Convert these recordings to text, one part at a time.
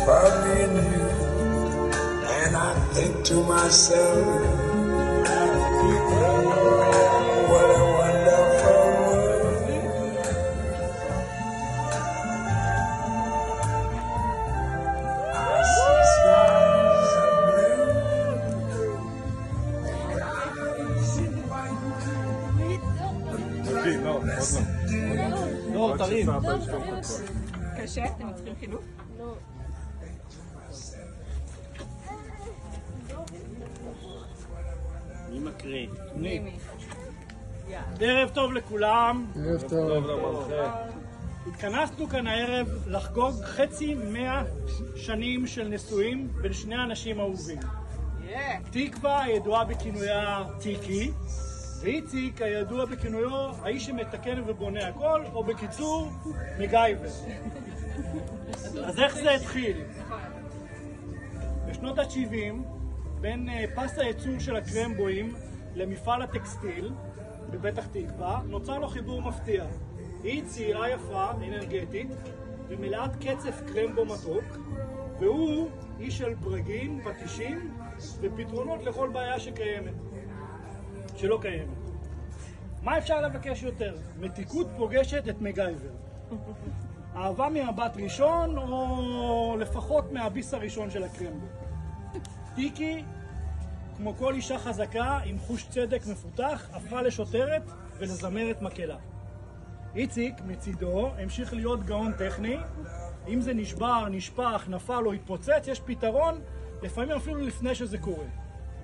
for me and you. And I think to myself, what a wonderful world. I see skies of blue, and I see white. לא, תרים. קשה? אתם צריכים חילוף? לא. מי מקריא? מי? ערב טוב לכולם. ערב טוב. התכנסנו כאן הערב לחגוג חצי 100 שנים של נישואים בין שני אנשים אהובים. תקווה הידועה בכינויה טיקי, ואיציק הידוע בכינויו האיש שמתקן ובונה הכל, או בקיצור מגייבר. אז איך זה התחיל? בשנות ה-70 בין פס הייצור של הקרמבואים למפעל הטקסטיל בפתח תקווה נוצר לו חיבור מפתיע. היא צעירה יפה, אנרגטית ומלאת קצף קרמבו מתוק, והוא איש של ברגים, פטישים ופתרונות לכל בעיה שלא קיימת. מה אפשר לבקש יותר? מתיקות פוגשת את מגייבר. אהבה ממבט ראשון, או לפחות מהביס הראשון של הקרמבו. טיקי, כמו כל אישה חזקה עם חוש צדק מפותח, הפכה לשוטרת ולזמרת מקהלה. איציק מצידו המשיך להיות גאון טכני. אם זה נשבר, נשפך, נפל או התפוצץ, יש פתרון, לפעמים אפילו לפני שזה קורה.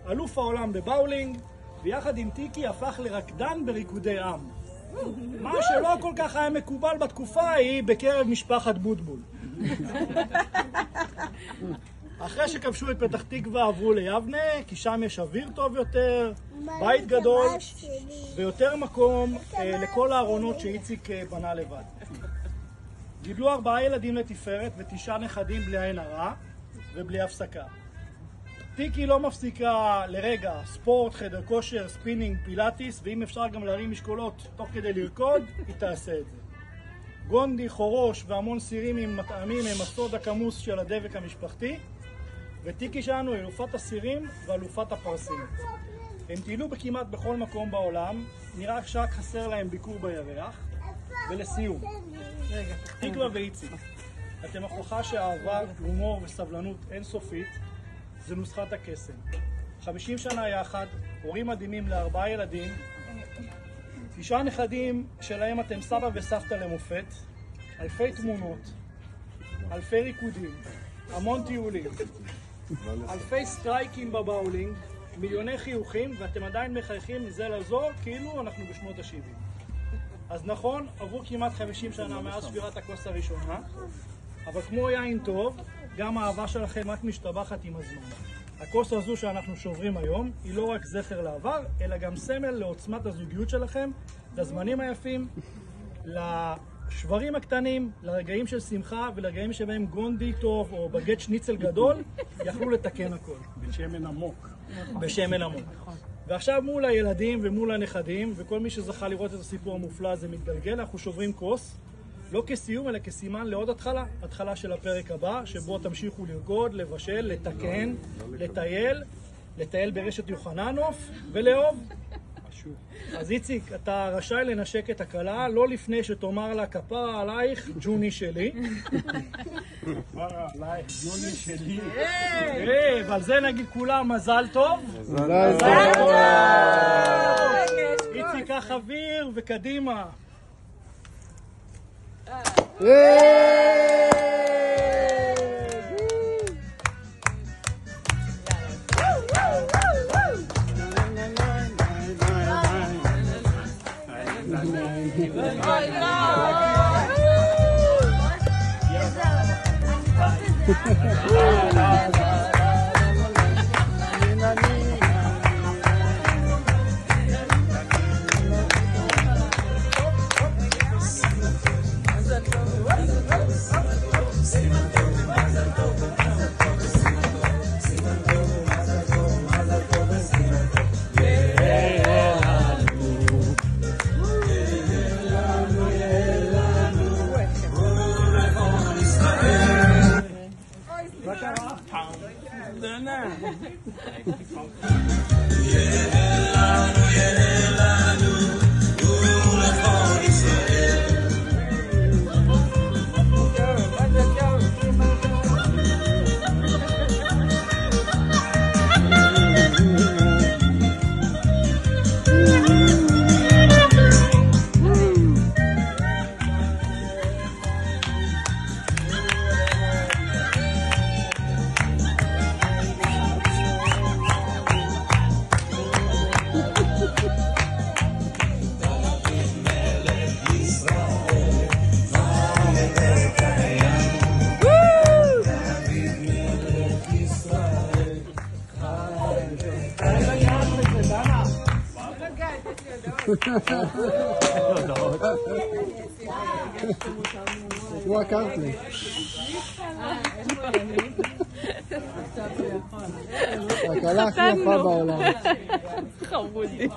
אלוף העולם בבאולינג, ויחד עם טיקי הפך לרקדן בריקודי עם. מה שלא כל כך היה מקובל בתקופה ההיא בקרב משפחת בוטבול. אחרי שכבשו את פתח תקווה עברו ליבנה, כי שם יש אוויר טוב יותר, בית גדול ויותר מקום לכל הארונות שאיציק בנה לבד. גידלו 4 ילדים לתפארת ו9 נכדים בלי עין הרע ובלי הפסקה. טיקי לא מפסיקה לרגע, ספורט, חדר כושר, ספינינג, פילאטיס, ואם אפשר גם להרים משקולות תוך כדי לרקוד, היא תעשה את זה. גונדי, חורוש והמון סירים עם מטעמים הם הסוד הכמוס של הדבק המשפחתי, וטיקי שלנו היא אלופת הסירים ואלופת הפרסים. הם טיילו בכמעט בכל מקום בעולם, נראה שרק חסר להם ביקור בירח. ולסיום, תקווה ואיציק, אתם הוכחה שאהבה, הומור וסבלנות אינסופית זה נוסחת הקסם. 50 שנה יחד, הורים מדהימים ל4 ילדים, 9 נכדים שלהם אתם סבא וסבתא למופת, אלפי תמונות, אלפי ריקודים, המון טיולים, אלפי סטרייקים בבאולינג, מיליוני חיוכים, ואתם עדיין מחייכים זה לזו כאילו אנחנו בשנות ה-70. אז נכון, עברו כמעט 50 שנה מאז שבירת הכוס הראשונה, אבל כמו יין טוב, גם האהבה שלכם רק משתבחת עם הזמן. הכוס הזו שאנחנו שוברים היום היא לא רק זכר לעבר, אלא גם סמל לעוצמת הזוגיות שלכם, לזמנים היפים, לשברים הקטנים, לרגעים של שמחה ולרגעים שבהם גונדי טוב או בגט שניצל גדול יכלו לתקן הכל. בשמן עמוק. בשמן עמוק. ועכשיו מול הילדים ומול הנכדים, וכל מי שזכה לראות את הסיפור המופלא הזה מתגלגל, אנחנו שוברים כוס, לא כסיום אלא כסימן לעוד התחלה של הפרק הבא, שבו תמשיכו לרקוד, לבשל, לתקן, לטייל ברשת יוחננוף ולאהוב. אז איציק, אתה רשאי לנשק את הכלה, לא לפני שתאמר לה כפרה עלייך, ג'וני שלי. כפרה עלייך, ג'וני שלי. ועל זה נגיד כולם מזל טוב. מזל טוב! איציק, קח אוויר וקדימה. כמו הקארטלי. הקלה הכי יפה בעולם. חמודי.